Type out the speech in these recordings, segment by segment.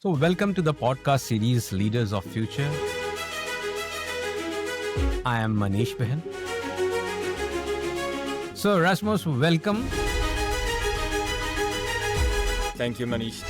So, welcome to the podcast series Leaders of Future. I am Manish Behl. So, Rasmus, welcome. Thank you, Manish.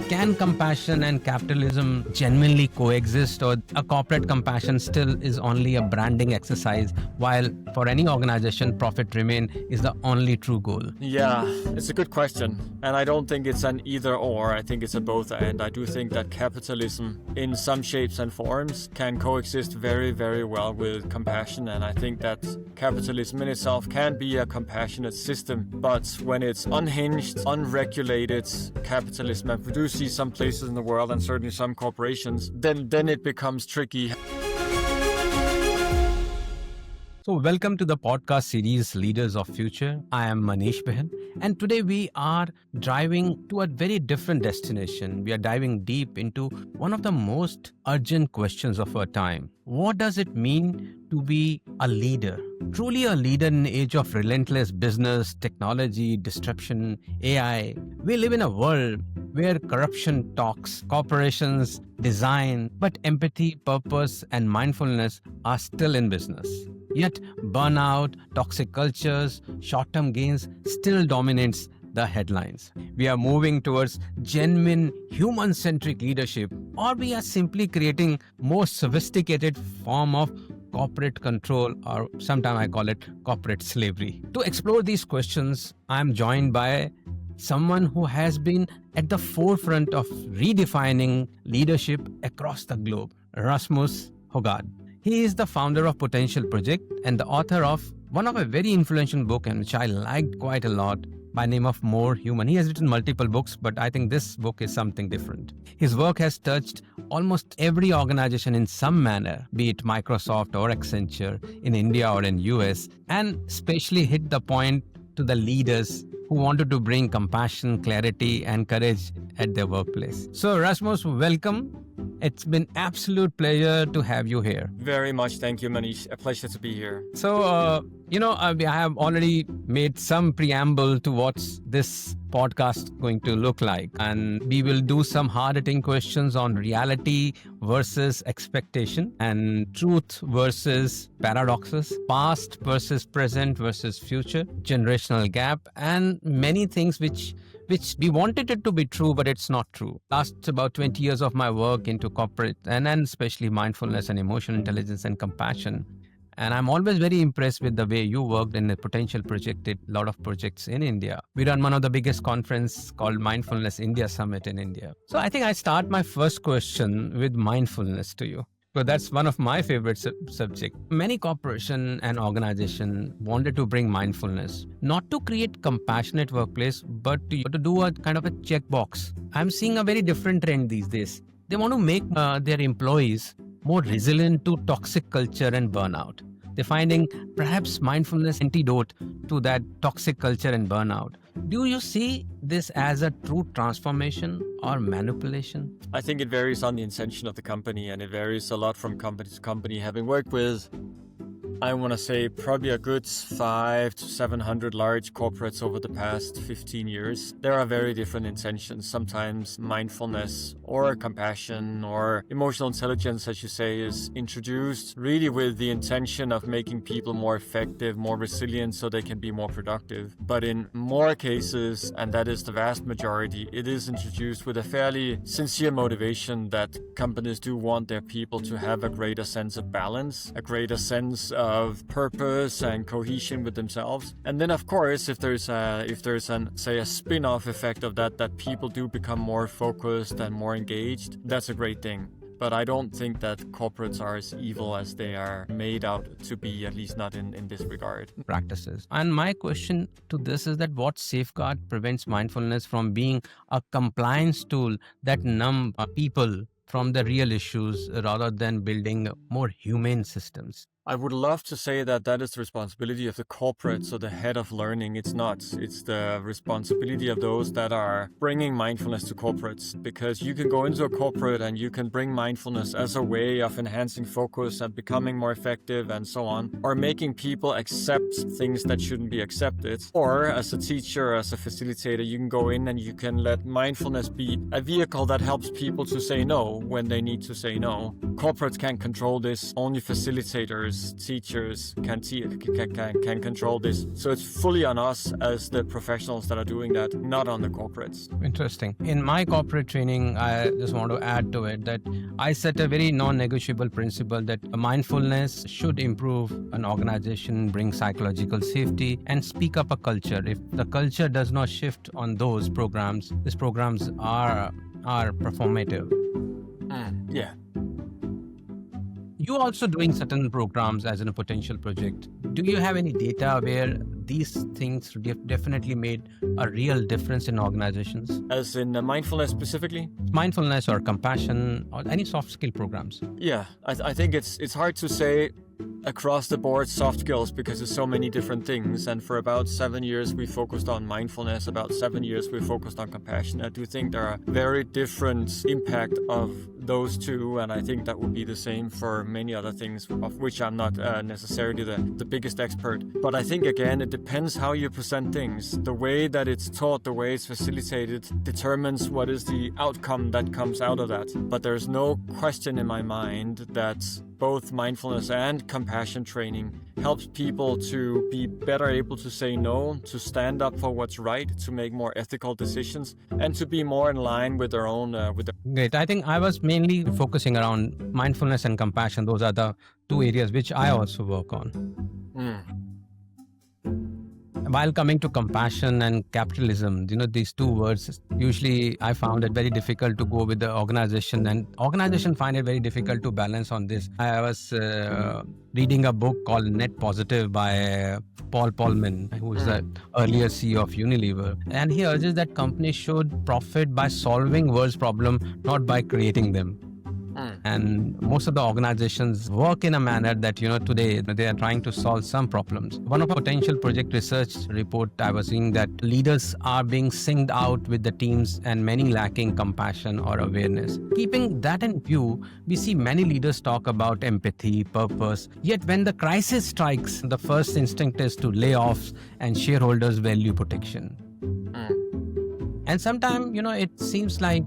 Can compassion and capitalism genuinely coexist, or a corporate compassion still is only a branding exercise, while for any organization, profit remain is the only true goal? Yeah, it's a good question. And I don't think it's an either or. I think it's a both and. I do think that capitalism, in some shapes and forms, can coexist very, very well with compassion. And I think that capitalism in itself can be a compassionate system. But when it's unhinged, unregulated capitalism, and we do see some places in the world and certainly some corporations, then it becomes tricky. So, welcome to the podcast series Leaders of Future. I am Manish Behl, and today we are driving to a very different destination. We are diving deep into one of the most urgent questions of our time. What does it mean to be a leader? Truly a leader in an age of relentless business, technology, disruption, AI. We live in a world where corruption talks, corporations design, but empathy, purpose, and mindfulness are still in business. Yet burnout, toxic cultures, short-term gains still dominates the headlines. We are moving towards genuine human-centric leadership, or we are simply creating more sophisticated form of corporate control, or sometimes I call it corporate slavery. To explore these questions, I am joined by someone who has been at the forefront of redefining leadership across the globe, Rasmus Hogard. He is the founder of Potential Project and the author of one of a very influential book, and which I liked quite a lot, by name of More Human. He has written multiple books, but I think this book is something different. His work has touched almost every organization in some manner, be it Microsoft or Accenture in India or in US, and especially hit the point to the leaders who wanted to bring compassion, clarity, and courage at their workplace. So, Rasmus, welcome. It's been absolute pleasure to have you here. Very much. Thank you, Manish. A pleasure to be here. So, I have already made some preamble to what's this podcast going to look like. And we will do some hard-hitting questions on reality versus expectation, and truth versus paradoxes, past versus present versus future, generational gap, and many things which we wanted it to be true, but it's not true. Last about 20 years of my work into corporate and especially mindfulness and emotional intelligence and compassion. And I'm always very impressed with the way you worked in the Potential Project, did a lot of projects in India. We run one of the biggest conference called Mindfulness India Summit in India. So I think I start my first question with mindfulness to you. So that's one of my favorite subjects. Many corporation and organization wanted to bring mindfulness, not to create compassionate workplace, but to do a kind of a checkbox. I'm seeing a very different trend these days. They want to make their employees more resilient to toxic culture and burnout. They're finding perhaps mindfulness antidote to that toxic culture and burnout. Do you see this as a true transformation or manipulation? I think it varies on the intention of the company, and it varies a lot from company to company. Having worked with, I want to say, probably a good 500 to 700 large corporates over the past 15 years. There are very different intentions. Sometimes mindfulness or compassion or emotional intelligence, as you say, is introduced really with the intention of making people more effective, more resilient, so they can be more productive. But in more cases, and that is the vast majority, it is introduced with a fairly sincere motivation that companies do want their people to have a greater sense of balance, a greater sense of purpose and cohesion with themselves. And then, of course, if there's a spin-off effect of that people do become more focused and more engaged, that's a great thing. But I don't think that corporates are as evil as they are made out to be, at least not in this regard. Practices. And my question to this is that what safeguard prevents mindfulness from being a compliance tool that numb people from the real issues rather than building more humane systems? I would love to say that that is the responsibility of the corporates or the head of learning. It's not. It's the responsibility of those that are bringing mindfulness to corporates, because you can go into a corporate and you can bring mindfulness as a way of enhancing focus and becoming more effective and so on, or making people accept things that shouldn't be accepted. Or as a teacher, as a facilitator, you can go in and you can let mindfulness be a vehicle that helps people to say no when they need to say no. Corporates can't control this. Only facilitators, teachers can control this. So it's fully on us as the professionals that are doing that, not on the corporates. Interesting. In my corporate training, I just want to add to it that I set a very non-negotiable principle that mindfulness should improve an organization, bring psychological safety, and speak up a culture. If the culture does not shift on those programs, these programs are performative. Yeah. You're also doing certain programs as in a potential project. Do you have any data where these things definitely made a real difference in organizations? As in mindfulness specifically? Mindfulness or compassion or any soft skill programs? Yeah, I think it's hard to say across the board soft skills because there's so many different things. And for about 7 years, we focused on mindfulness. About 7 years, we focused on compassion. I do think there are very different impact of those two. And I think that would be the same for many other things, of which I'm not necessarily the biggest expert. But I think, again, it depends how you present things. The way that it's taught, the way it's facilitated, determines what is the outcome that comes out of that. But there's no question in my mind that both mindfulness and compassion training helps people to be better able to say no, to stand up for what's right, to make more ethical decisions, and to be more in line with their own. Great. I think I was mainly focusing around mindfulness and compassion. Those are the two areas which I also work on. While coming to compassion and capitalism, these two words, usually I found it very difficult to go with the organization, and organization find it very difficult to balance on this. I was reading a book called Net Positive by Paul Polman, who is the earlier CEO of Unilever. And he urges that companies should profit by solving world's problem, not by creating them. And most of the organizations work in a manner that, today they are trying to solve some problems. One of the potential project research report I was seeing that leaders are being synced out with the teams and many lacking compassion or awareness. Keeping that in view, we see many leaders talk about empathy, purpose. Yet when the crisis strikes, the first instinct is to lay off and shareholders value protection. And sometimes, it seems like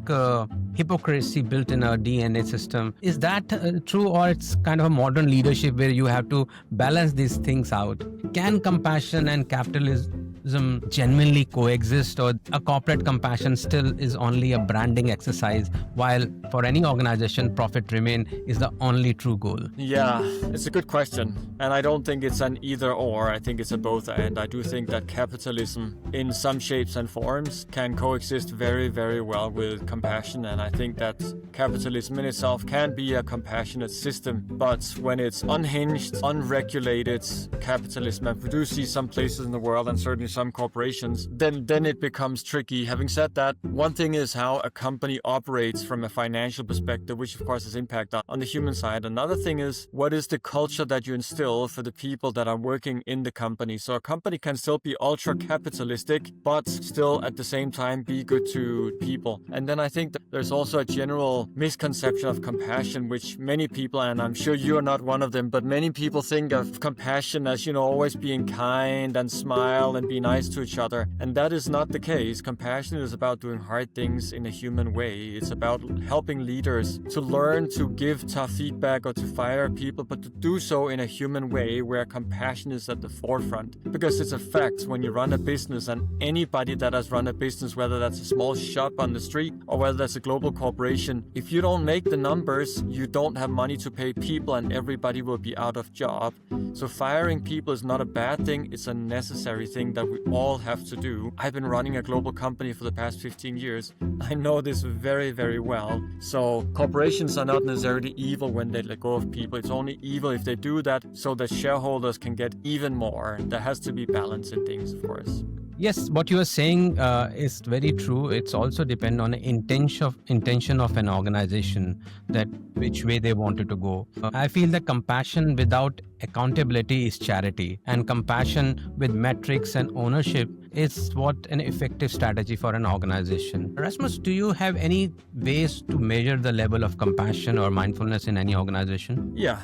hypocrisy built in our DNA system. Is that true, or it's kind of a modern leadership where you have to balance these things out? Can compassion and capitalism genuinely coexist, or a corporate compassion still is only a branding exercise, while for any organization, profit remain is the only true goal? Yeah, it's a good question. And I don't think it's an either or. I think it's a both and. I do think that capitalism in some shapes and forms can coexist very, very well with compassion. And I think that capitalism in itself can be a compassionate system. But when it's unhinged, unregulated capitalism, and we do see some places in the world and certainly some corporations, then it becomes tricky. Having said that, one thing is how a company operates from a financial perspective, which of course has impact on the human side. Another thing is, what is the culture that you instill for the people that are working in the company? So a company can still be ultra capitalistic, but still at the same time be good to people. And then I think that there's also a general misconception of compassion, which many people, and I'm sure you are not one of them, but many people think of compassion as, always being kind and smile and be nice to each other. And that is not the case. Compassion is about doing hard things in a human way. It's about helping leaders to learn to give tough feedback or to fire people, but to do so in a human way where compassion is at the forefront. Because it's a fact, when you run a business, and anybody that has run a business, whether that's a small shop on the street or whether that's a global corporation, if you don't make the numbers, you don't have money to pay people and everybody will be out of job. So firing people is not a bad thing. It's a necessary thing that we all have to do. I've been running a global company for the past 15 years. I know this very, very well. So corporations are not necessarily evil when they let go of people. It's only evil if they do that so that shareholders can get even more. There has to be balance in things, of course. Yes, what you are saying is very true. It's also depend on the intention of an organization, that which way they wanted to go. I feel that compassion without accountability is charity, and compassion with metrics and ownership is what an effective strategy for an organization. Rasmus, do you have any ways to measure the level of compassion or mindfulness in any organization? Yeah,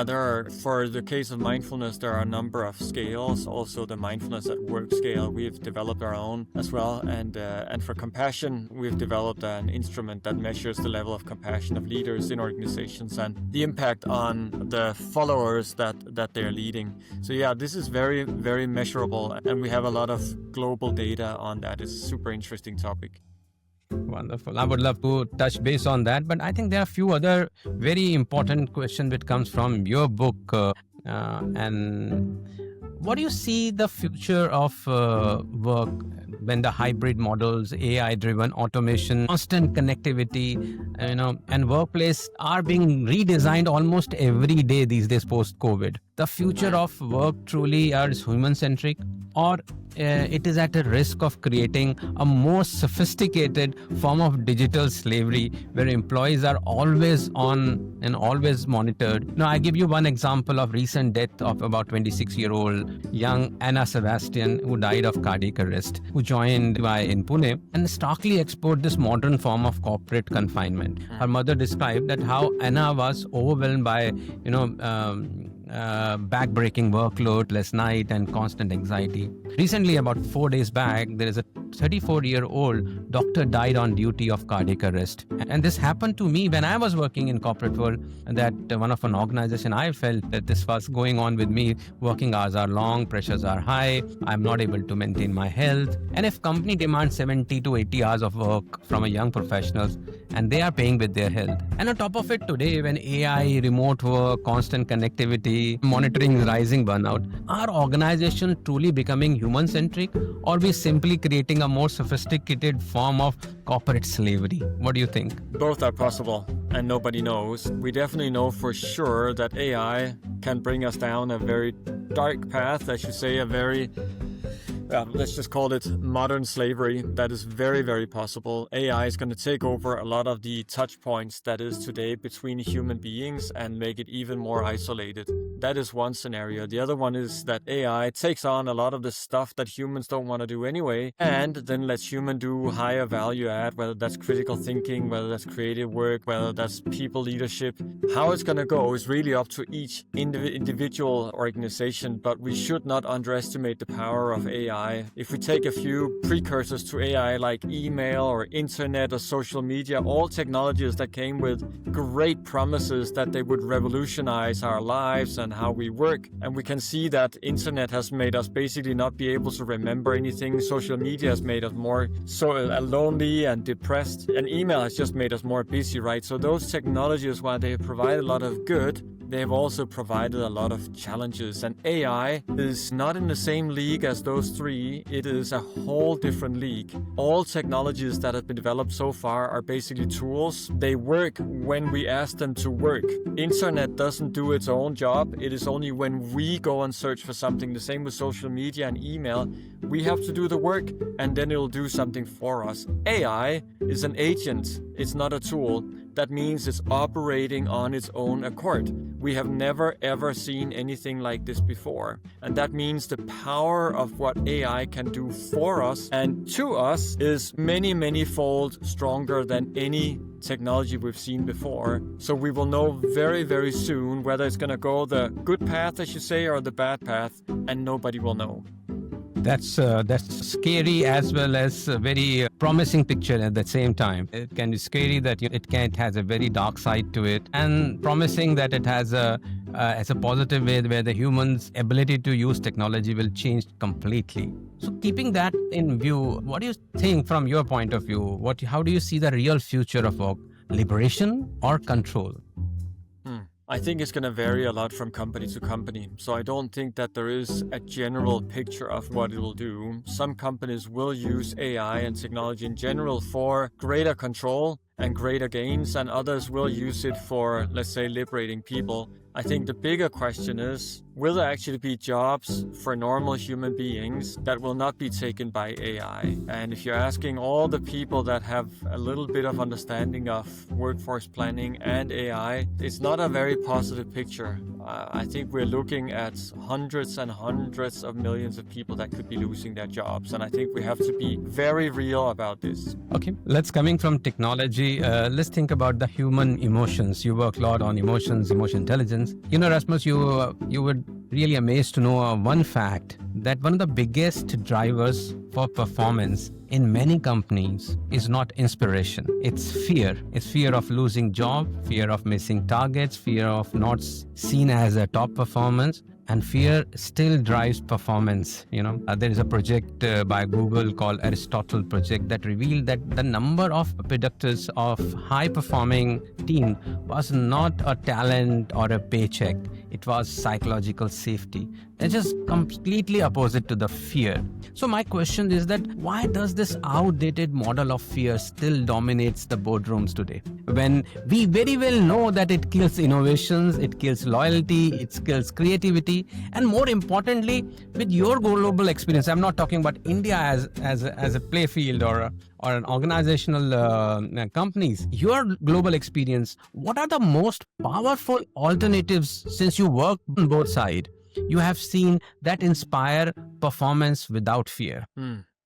there are, for the case of mindfulness, there are a number of scales. Also the mindfulness at work scale, we've developed our own as well. And for compassion, we've developed an instrument that measures the level of compassion of leaders in organizations and the impact on the followers that they're leading. So yeah, this is very, very measurable, and we have a lot of global data on that. It's a super interesting topic. Wonderful. I would love to touch base on that, but I think there are a few other very important questions that comes from your book. And what do you see the future of work when the hybrid models, AI-driven automation, constant connectivity, and workplace are being redesigned almost every day these days post-COVID? The future of work truly is human-centric, or it is at a risk of creating a more sophisticated form of digital slavery where employees are always on and always monitored. Now, I give you one example of recent death of about 26-year-old young Anna Sebastian, who died of cardiac arrest, who joined in Pune and starkly exposed this modern form of corporate confinement. Her mother described that how Anna was overwhelmed by, back-breaking workload, less night, and constant anxiety. Recently, about 4 days back, there is a 34-year-old doctor died on duty of cardiac arrest. And this happened to me when I was working in corporate world, that one of an organization, I felt that this was going on with me. Working hours are long, pressures are high, I'm not able to maintain my health. And if company demands 70 to 80 hours of work from a young professionals, and they are paying with their health. And on top of it today, when AI, remote work, constant connectivity, monitoring rising burnout, are organizations truly becoming human-centric, or we simply creating a more sophisticated form of corporate slavery? What do you think? Both are possible, and nobody knows. We definitely know for sure that AI can bring us down a very dark path, I should say, a very let's just call it modern slavery. That is very, very possible. AI is going to take over a lot of the touch points that is today between human beings and make it even more isolated. That is one scenario. The other one is that AI takes on a lot of the stuff that humans don't want to do anyway, and then lets humans do higher value add, whether that's critical thinking, whether that's creative work, whether that's people leadership. How it's going to go is really up to each individual organization, but we should not underestimate the power of AI. If we take a few precursors to AI like email or internet or social media, all technologies that came with great promises that they would revolutionize our lives and how we work. And we can see that internet has made us basically not be able to remember anything. Social media has made us more lonely and depressed. And email has just made us more busy, right? So those technologies, while they provide a lot of good, they have also provided a lot of challenges. And AI is not in the same league as those three. It is a whole different league. All technologies that have been developed so far are basically tools. They work when we ask them to work. Internet doesn't do its own job. It is only when we go and search for something. The same with social media and email. We have to do the work, and then it'll do something for us. AI is an agent. It's not a tool. That means it's operating on its own accord. We have never ever seen anything like this before. And that means the power of what AI can do for us and to us is many, many fold stronger than any technology we've seen before. So we will know very, very soon whether it's going to go the good path, I should say, or the bad path, and nobody will know. That's scary as well as a very promising picture at the same time. It can be scary that it has a very dark side to it, and promising that it has a positive way where the human's ability to use technology will change completely. So keeping that in view, what do you think from your point of view? How do you see the real future of work? Liberation or control? I think it's going to vary a lot from company to company. So I don't think that there is a general picture of what it will do. Some companies will use AI and technology in general for greater control and greater gains, and others will use it for, let's say, liberating people. I think the bigger question is, will there actually be jobs for normal human beings that will not be taken by AI? And if you're asking all the people that have a little bit of understanding of workforce planning and AI, it's not a very positive picture. I think we're looking at hundreds and hundreds of millions of people that could be losing their jobs. And I think we have to be very real about this. Okay, let's coming from technology. Let's think about the human emotions. You work a lot on emotions, emotion intelligence. You know, Rasmus, you would really amazed to know one fact that one of the biggest drivers for performance in many companies is not inspiration. It's fear. It's fear of losing job, fear of missing targets, fear of not seen as a top performance. And fear still drives performance. There is a project by Google called Aristotle Project that revealed that the number of predictors of high performing team was not a talent or a paycheck. It was psychological safety. It's just completely opposite to the fear. So my question is that why does this outdated model of fear still dominates the boardrooms today? When we very well know that it kills innovations, it kills loyalty, it kills creativity, and more importantly, with your global experience, I'm not talking about India as a playfield or an organizational companies. Your global experience, what are the most powerful alternatives since you work on both sides? You have seen that inspire performance without fear.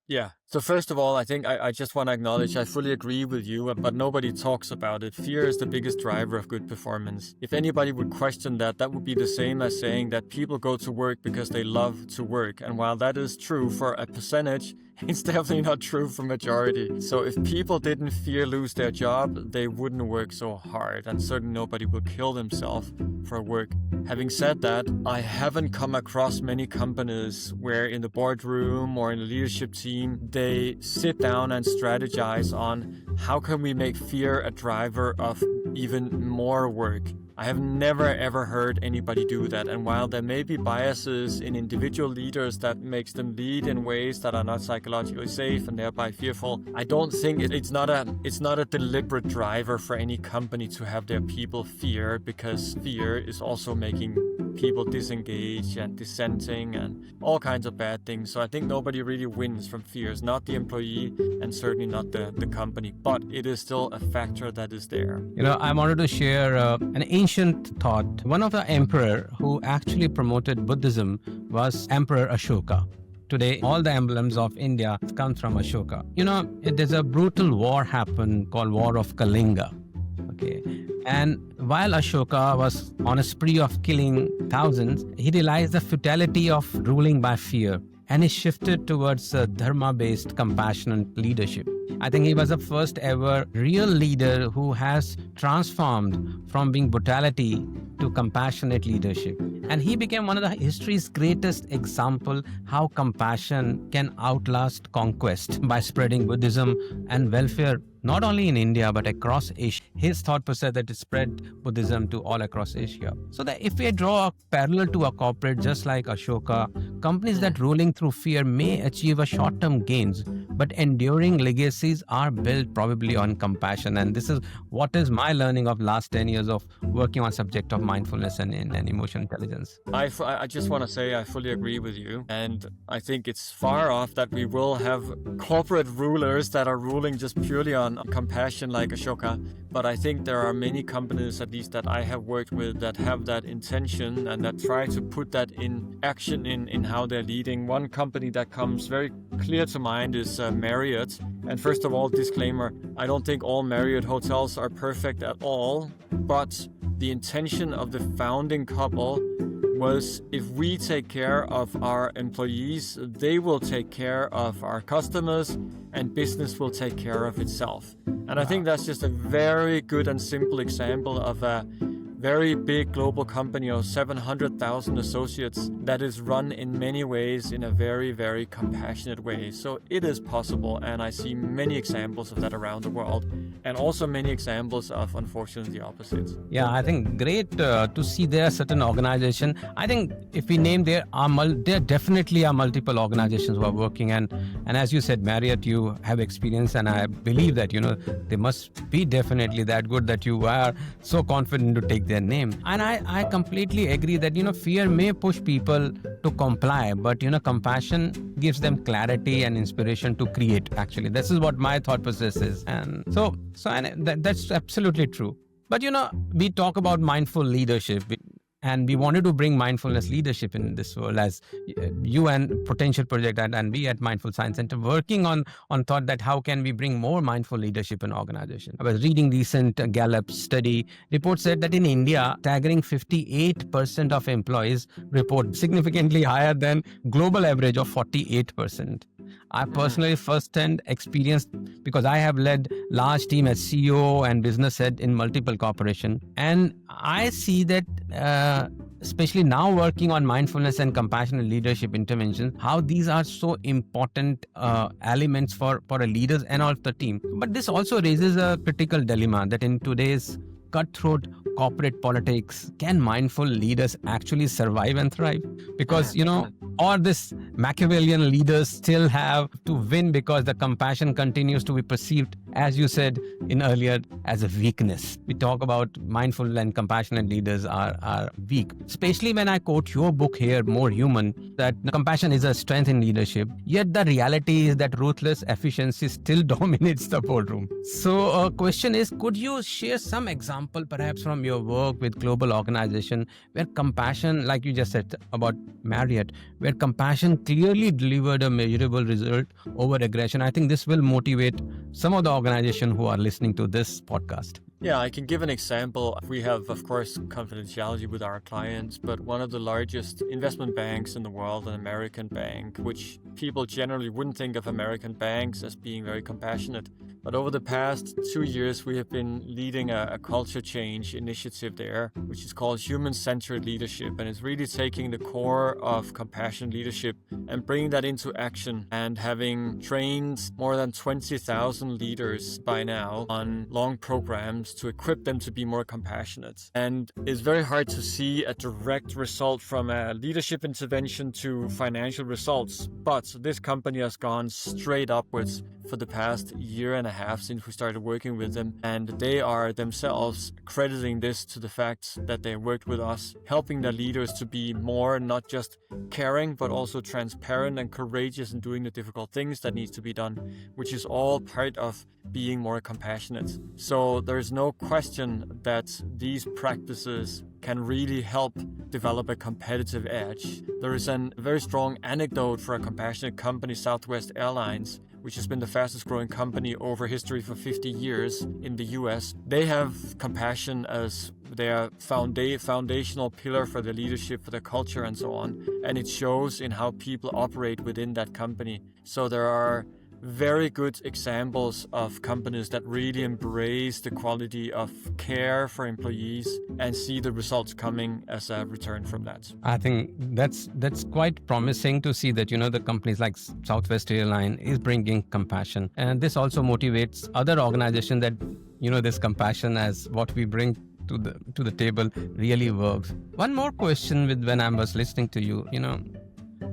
Yeah. So first of all, I think I just want to acknowledge I fully agree with you, but nobody talks about it. Fear is the biggest driver of good performance. If anybody would question that, that would be the same as saying that people go to work because they love to work. And while that is true for a percentage, it's definitely not true for majority. So if people didn't fear lose their job, they wouldn't work so hard, and certainly nobody would kill themselves for work. Having said that, I haven't come across many companies where in the boardroom or in the leadership team, they sit down and strategize on how can we make fear a driver of even more work. I have never ever heard anybody do that. And while there may be biases in individual leaders that makes them lead in ways that are not psychologically safe and thereby fearful, I don't think it's not a deliberate driver for any company to have their people fear, because fear is also making people disengage and dissenting and all kinds of bad things. So I think nobody really wins from fears, not the employee and certainly not the company, but it is still a factor that is there. I wanted to share an ancient thought. One of the emperor who actually promoted Buddhism was Emperor Ashoka. Today, all the emblems of India come from Ashoka. There's a brutal war happened called War of Kalinga. Okay. And while Ashoka was on a spree of killing thousands, he realized the futility of ruling by fear, and he shifted towards dharma-based compassionate leadership. I think he was the first ever real leader who has transformed from being brutality to compassionate leadership. And he became one of the history's greatest example how compassion can outlast conquest by spreading Buddhism and welfare not only in India but across Asia. His thought process that it spread Buddhism to all across Asia. So that if we draw a parallel to a corporate just like Ashoka, companies that ruling through fear may achieve a short-term gains, but enduring legacies are built probably on compassion. And this is what is my learning of last 10 years of working on subject of mindfulness and emotion intelligence. I just want to say I fully agree with you. And I think it's far off that we will have corporate rulers that are ruling just purely on compassion like Ashoka. But I think there are many companies, at least that I have worked with, that have that intention and that try to put that in action in how they're leading. One company that comes very clear to mind is Marriott. And first of all, disclaimer, I don't think all Marriott hotels are perfect at all, but the intention of the founding couple was if we take care of our employees, they will take care of our customers and business will take care of itself. And I think that's just a very good and simple example of a very big global company of 700,000 associates that is run in many ways in a very, very compassionate way. So it is possible, and I see many examples of that around the world, and also many examples of, unfortunately, the opposite. Yeah, I think great to see there are certain organization. I think if we name there definitely are multiple organizations who are working, and as you said, Marriott, you have experience, and I believe that they must be definitely that good that you are so confident to take their name. And I completely agree that, fear may push people to comply, but, compassion gives them clarity and inspiration to create, actually. This is what my thought process is. And that's absolutely true. But, we talk about mindful leadership. And we wanted to bring mindfulness leadership in this world, as you and Potential Project and we at Mindful Science Center working on thought that how can we bring more mindful leadership in organization. I was reading recent Gallup study. Report said that in India, staggering 58% of employees report significantly higher than global average of 48%. I personally first-hand experienced, because I have led large team as CEO and business head in multiple corporations, and I see that especially now working on mindfulness and compassionate leadership interventions, how these are so important elements for a leaders and all of the team. But this also raises a critical dilemma that in today's cutthroat corporate politics, can mindful leaders actually survive and thrive? Because, or this Machiavellian leaders still have to win because the compassion continues to be perceived, as you said in earlier, as a weakness. We talk about mindful and compassionate leaders are weak. Especially when I quote your book here, More Human, that compassion is a strength in leadership. Yet the reality is that ruthless efficiency still dominates the boardroom. So question is, could you share some example perhaps from your work with global organization where compassion, like you just said about Marriott, where compassion clearly delivered a measurable result over aggression? I think this will motivate some of the organization who are listening to this podcast. Yeah, I can give an example. We have, of course, confidentiality with our clients, but one of the largest investment banks in the world, an American bank, which people generally wouldn't think of American banks as being very compassionate. But over the past 2 years, we have been leading a culture change initiative there, which is called Human-Centric leadership. And it's really taking the core of compassion leadership and bringing that into action, and having trained more than 20,000 leaders by now on long programs to equip them to be more compassionate. And it's very hard to see a direct result from a leadership intervention to financial results. But this company has gone straight upwards for the past year and a half since we started working with them. And they are themselves crediting this to the fact that they worked with us, helping their leaders to be more not just caring, but also transparent and courageous in doing the difficult things that needs to be done, which is all part of being more compassionate. So there's no question that these practices can really help develop a competitive edge. There is a very strong anecdote for a compassionate company, Southwest Airlines, which has been the fastest growing company over history for 50 years in the US. They have compassion as their foundational pillar for their leadership, for their culture and so on. And it shows in how people operate within that company. So there are very good examples of companies that really embrace the quality of care for employees and see the results coming as a return from that. I think that's quite promising to see that, the companies like Southwest Airline is bringing compassion. And this also motivates other organizations that, this compassion as what we bring to the table really works. One more question when I was listening to you,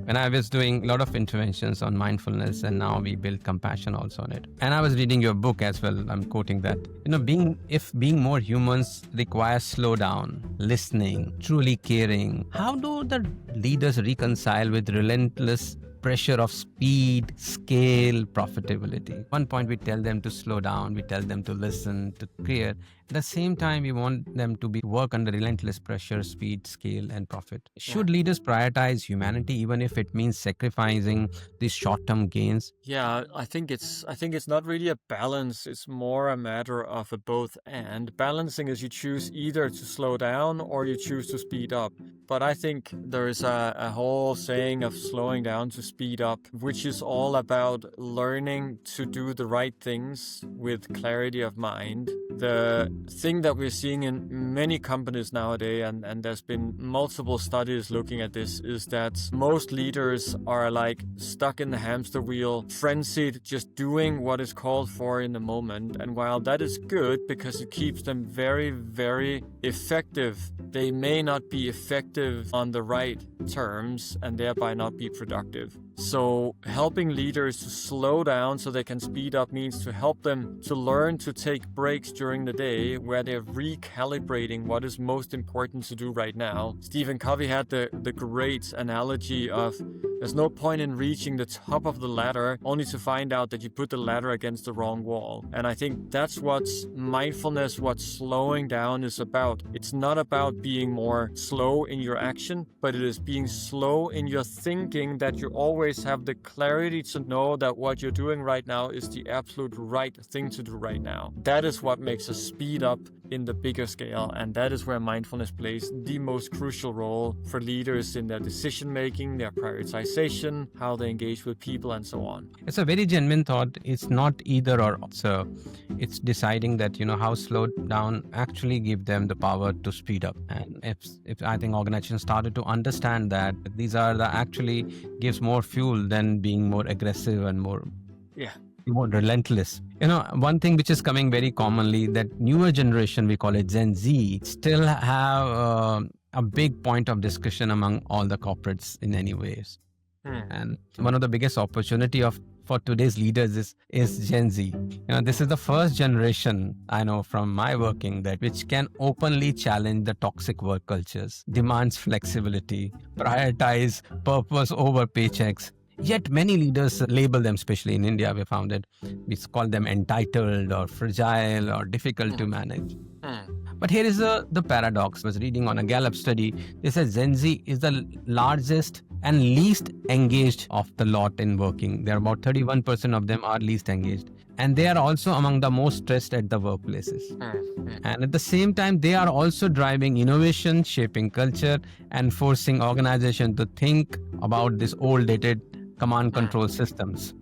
when I was doing a lot of interventions on mindfulness, and now we build compassion also on it. And I was reading your book as well. I'm quoting that, being more humans requires slow down, listening, truly caring. How do the leaders reconcile with relentless pressure of speed, scale, profitability? At one point, we tell them to slow down, we tell them to listen, to care. At the same time, we want them to work under relentless pressure, speed, scale, and profit. Should leaders prioritize humanity even if it means sacrificing these short-term gains? Yeah, I think it's not really a balance. It's more a matter of a both and. Balancing is you choose either to slow down or you choose to speed up. But I think there is a whole saying of slowing down to speed up, which is all about learning to do the right things with clarity of mind. The thing that we're seeing in many companies nowadays, and there's been multiple studies looking at this, is that most leaders are like stuck in the hamster wheel, frenzied, just doing what is called for in the moment. And while that is good because it keeps them very, very effective, they may not be effective on the right terms and thereby not be productive. So helping leaders to slow down so they can speed up means to help them to learn to take breaks during the day where they're recalibrating what is most important to do right now. Stephen Covey had the great analogy of there's no point in reaching the top of the ladder only to find out that you put the ladder against the wrong wall. And I think that's what mindfulness, what slowing down is about. It's not about being more slow in your action, but it is being slow in your thinking, that you always have the clarity to know that what you're doing right now is the absolute right thing to do right now. That is what makes us speed up in the bigger scale, and that is where mindfulness plays the most crucial role for leaders in their decision making, their prioritization, how they engage with people, and so on. It's a very genuine thought. It's not either or. So it's deciding that, how slow down actually give them the power to speed up. And if I think organizations started to understand that these are the actually gives more fuel than being more aggressive and more relentless. One thing which is coming very commonly, that newer generation, we call it Gen Z, still have a big point of discussion among all the corporates in any ways. And one of the biggest opportunity for today's leaders is Gen Z. This is the first generation I know from my working which can openly challenge the toxic work cultures, demands flexibility, prioritize purpose over paychecks. Yet many leaders label them, especially in India, we found it. We call them entitled or fragile or difficult to manage. But here is the paradox. I was reading on a Gallup study. They said Gen Z is the largest and least engaged of the lot in working. There are about 31% of them are least engaged. And they are also among the most stressed at the workplaces. And at the same time, they are also driving innovation, shaping culture, and forcing organizations to think about this old dated command control systems.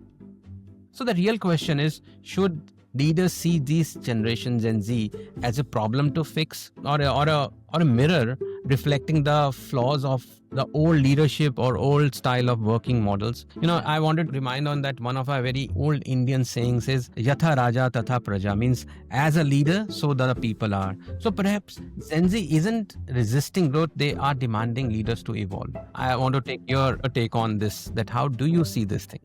So the real question is, should leaders see these generation Gen Z as a problem to fix, or a mirror reflecting the flaws of the old leadership or old style of working models? I wanted to remind on that one of our very old Indian sayings is Yatha Raja Tatha Praja, means as a leader, so the people are. So perhaps Gen Z isn't resisting growth, they are demanding leaders to evolve. I want to take your take on this, that how do you see this thing?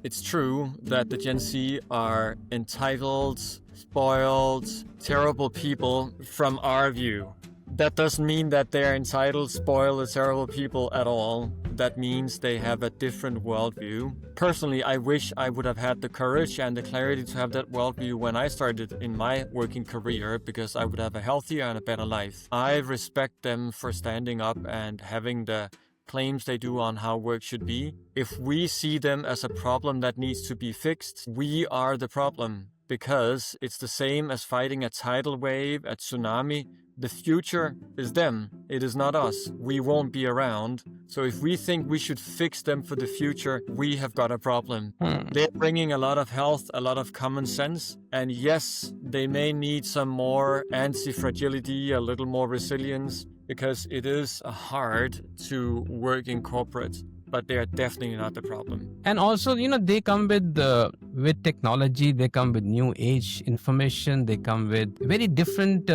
It's true that the Gen Z are entitled, spoiled, terrible people from our view. That doesn't mean that they're entitled, spoiled, or terrible people at all. That means they have a different worldview. Personally, I wish I would have had the courage and the clarity to have that worldview when I started in my working career, because I would have a healthier and a better life. I respect them for standing up and having the claims they do on how work should be. If we see them as a problem that needs to be fixed, we are the problem, because it's the same as fighting a tidal wave, a tsunami. The future is them. It is not us. We won't be around. So if we think we should fix them for the future, we have got a problem. They're bringing a lot of health, a lot of common sense. And yes, they may need some more anti-fragility, a little more resilience, because it is hard to work in corporate, but they are definitely not the problem. And also, they come with technology, they come with new age information, they come with very different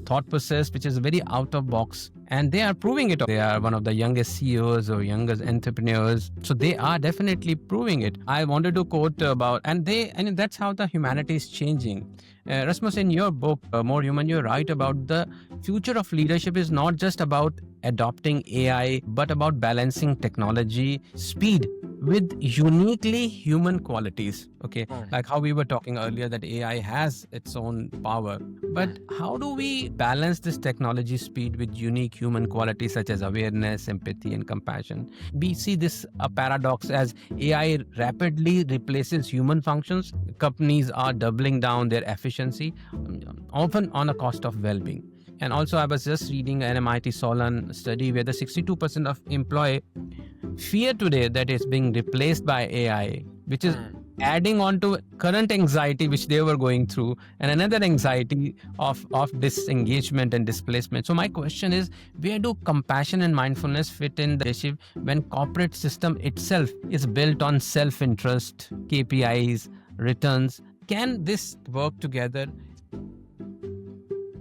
thought process, which is very out of box. And they are proving it. They are one of the youngest CEOs or youngest entrepreneurs. So they are definitely proving it. I wanted to quote about, and that's how the humanity is changing. Rasmus, in your book, More Human, you write about the future of leadership is not just about adopting AI, but about balancing technology, speed with uniquely human qualities. Okay, like how we were talking earlier that AI has its own power. But how do we balance this technology speed with unique human qualities such as awareness, empathy, and compassion? We see this a paradox as AI rapidly replaces human functions. Companies are doubling down their efficiency, often on the cost of well-being. And also, I was just reading an MIT Solon study where the 62% of employee fear today that it's being replaced by AI, which is adding on to current anxiety which they were going through, and another anxiety of disengagement and displacement. So my question is, where do compassion and mindfulness fit in the issue when corporate system itself is built on self-interest, KPIs, returns? Can this work together?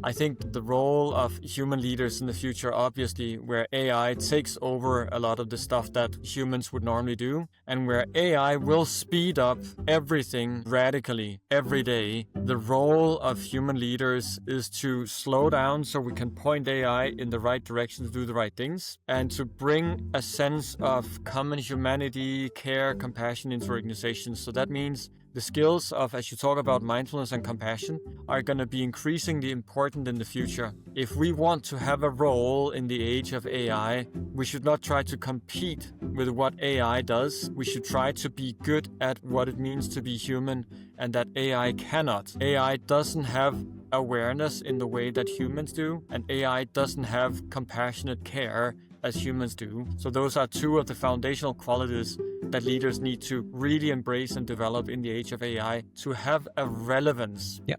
I think the role of human leaders in the future, obviously, where AI takes over a lot of the stuff that humans would normally do, and where AI will speed up everything radically every day, the role of human leaders is to slow down so we can point AI in the right direction to do the right things, and to bring a sense of common humanity, care, compassion into organizations. So that means the skills of, as you talk about, mindfulness and compassion are going to be increasingly important in the future. If we want to have a role in the age of AI, we should not try to compete with what AI does. We should try to be good at what it means to be human, and that AI cannot. AI doesn't have awareness in the way that humans do, and AI doesn't have compassionate care as humans do. So those are two of the foundational qualities that leaders need to really embrace and develop in the age of AI to have a relevance. Yeah.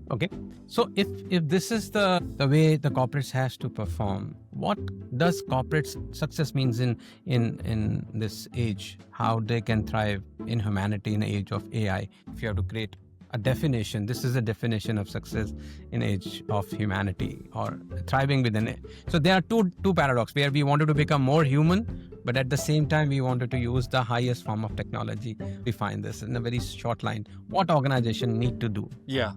Okay. So if this is the way the corporates has to perform, what does corporate success means in this age? How they can thrive in humanity in the age of AI? If you have to create a definition, this is a definition of success in age of humanity or thriving within it. So there are two paradoxes where we wanted to become more human, but at the same time we wanted to use the highest form of technology. We find this in a very short line. What organization need to do? Yeah.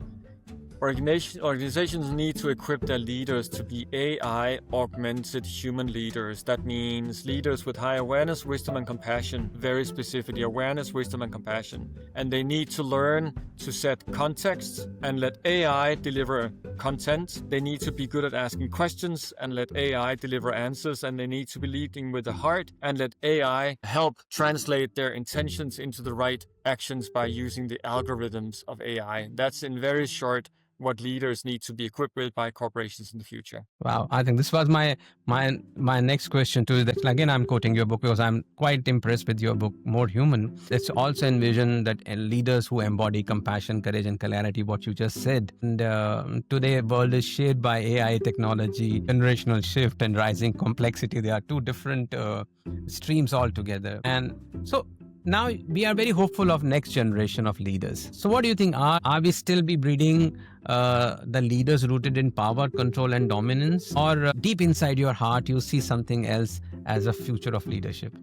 Organizations need to equip their leaders to be AI-augmented human leaders. That means leaders with high awareness, wisdom, and compassion. Very specifically, awareness, wisdom, and compassion. And they need to learn to set context and let AI deliver content. They need to be good at asking questions and let AI deliver answers. And they need to be leading with the heart and let AI help translate their intentions into the right actions by using the algorithms of AI. That's in very short what leaders need to be equipped with by corporations in the future. Wow, I think this was my next question to you. That again, I'm quoting your book because I'm quite impressed with your book, More Human. Let's also envision that leaders who embody compassion, courage, and clarity. What you just said. And today, world is shaped by AI technology, generational shift, and rising complexity. There are two different streams altogether, and so. Now we are very hopeful of next generation of leaders. So what do you think? Are we still be breeding the leaders rooted in power, control, and dominance? Or deep inside your heart, you see something else as a future of leadership?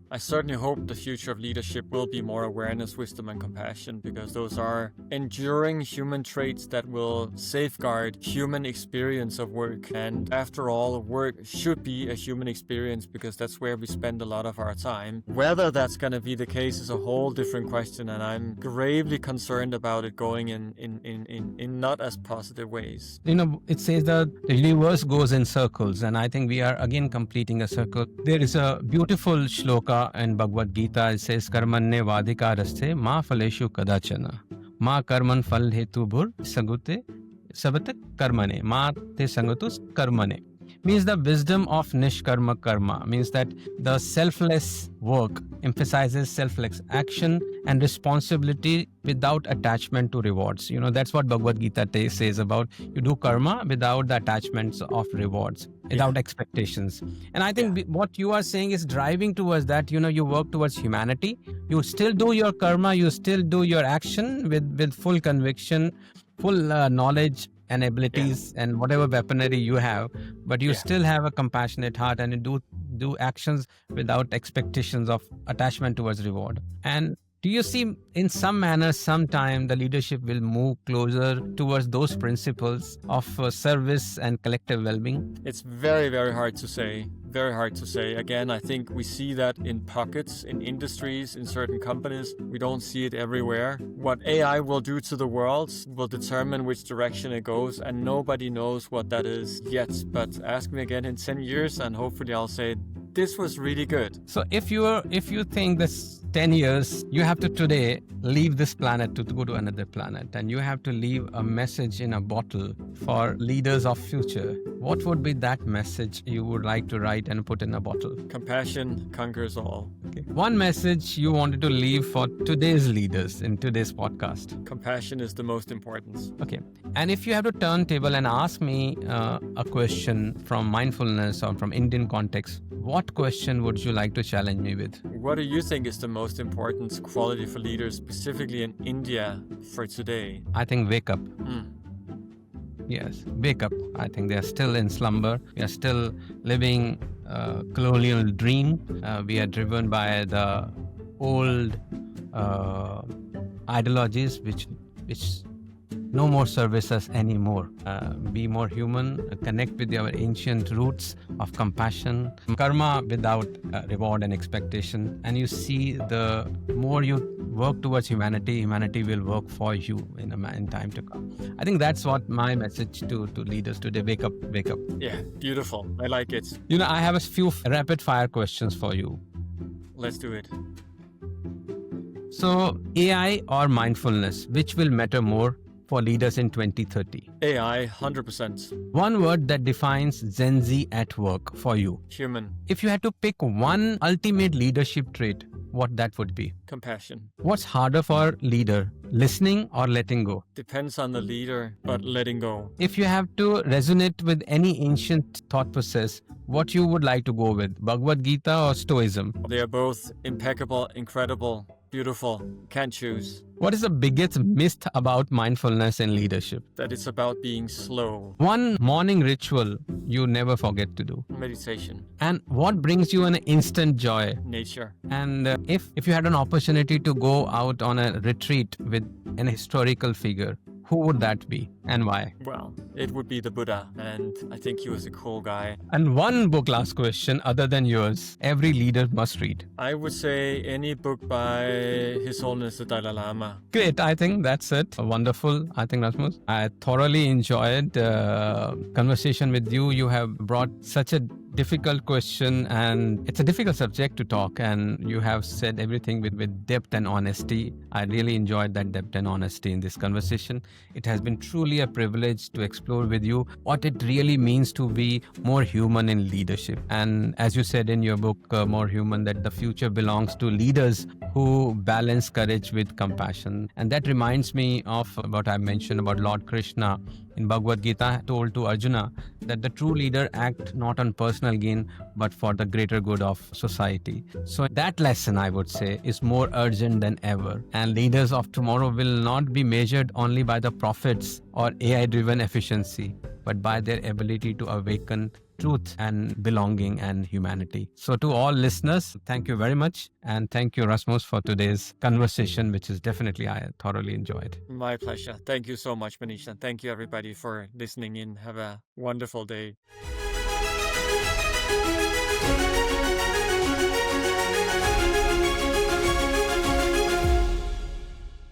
I certainly hope the future of leadership will be more awareness, wisdom, and compassion, because those are enduring human traits that will safeguard human experience of work. And after all, work should be a human experience because that's where we spend a lot of our time. Whether that's going to be the case is a whole different question, and I'm gravely concerned about it going in not as positive ways. You know, it says that the universe goes in circles, and I think we are again completing a circle. There is a beautiful shloka in Bhagavad Gita. It says, Karmanne vadikaraste ma phaleshu kadachana ma karman phal hetu bhur sagute sabat karmane ma te sangatus karmane. Means the wisdom of nishkarma karma, means that the selfless work emphasizes selfless action and responsibility without attachment to rewards. You know, that's what Bhagavad Gita says about you do karma without the attachments of rewards, without expectations. And I think what you are saying is driving towards that. You know, you work towards humanity. You still do your karma, you still do your action with full conviction, full knowledge and abilities and whatever weaponry you have, but you still have a compassionate heart and you do actions without expectations of attachment towards reward. And do you see in some manner, sometime the leadership will move closer towards those principles of service and collective well-being? It's very, very hard to say. Very hard to say. Again, I think we see that in pockets, in industries, in certain companies. We don't see it everywhere. What AI will do to the world will determine which direction it goes, and nobody knows what that is yet. But ask me again in 10 years and hopefully I'll say, this was really good. So if you think this 10 years, you have to today leave this planet to go to another planet, and you have to leave a message in a bottle for leaders of future. What would be that message you would like to write and put in a bottle? Compassion conquers all. Okay. One message you wanted to leave for today's leaders in today's podcast. Compassion is the most important. Okay. And if you have to turn table and ask me a question from mindfulness or from Indian context, what question would you like to challenge me with? What do you think is the most important quality for leaders, specifically in India for today? I think wake up. Yes, wake up. I think they are still in slumber. We are still living a colonial dream. We are driven by the old uh, ideologies which no more service us anymore. Be more human, connect with our ancient roots of compassion, karma without reward and expectation. And you see, the more you work towards humanity, humanity will work for you in time to come. I think that's what my message to leaders today. Wake up, wake up. Yeah, beautiful. I like it. I have a few rapid fire questions for you. Let's do it. So, AI or mindfulness, which will matter more for leaders in 2030? AI, 100%. One word that defines Gen Z at work for you. Human. If you had to pick one ultimate leadership trait, what that would be? Compassion. What's harder for leader, listening or letting go? Depends on the leader, but letting go. If you have to resonate with any ancient thought process, what you would like to go with, Bhagavad Gita or Stoicism? They are both impeccable, incredible, beautiful. Can't choose. What is the biggest myth about mindfulness and leadership? That it's about being slow. One morning ritual you never forget to do. Meditation. And what brings you an instant joy? Nature. And if you had an opportunity to go out on a retreat with an historical figure, who would that be and why? Well, it would be the Buddha, and I think he was a cool guy. And one book, last question, other than yours, every leader must read. I would say any book by His Holiness the Dalai Lama. Great, I think that's it. Wonderful, I think, Rasmus. I thoroughly enjoyed conversation with you. You have brought such a difficult question, and it's a difficult subject to talk, and you have said everything with depth and honesty. I really enjoyed that depth and honesty in this conversation. It has been truly a privilege to explore with you what it really means to be more human in leadership. And as you said in your book, More Human, that the future belongs to leaders who balance courage with compassion. And that reminds me of what I mentioned about Lord Krishna in Bhagavad Gita, told to Arjuna that the true leader act not on personal gain, but for the greater good of society. So that lesson, I would say, is more urgent than ever. And leaders of tomorrow will not be measured only by the profits or AI-driven efficiency, but by their ability to awaken truth and belonging and humanity. So to all listeners, thank you very much. And thank you, Rasmus, for today's conversation, which is definitely I thoroughly enjoyed. My pleasure. Thank you so much, Manish, and thank you everybody for listening in. Have a wonderful day.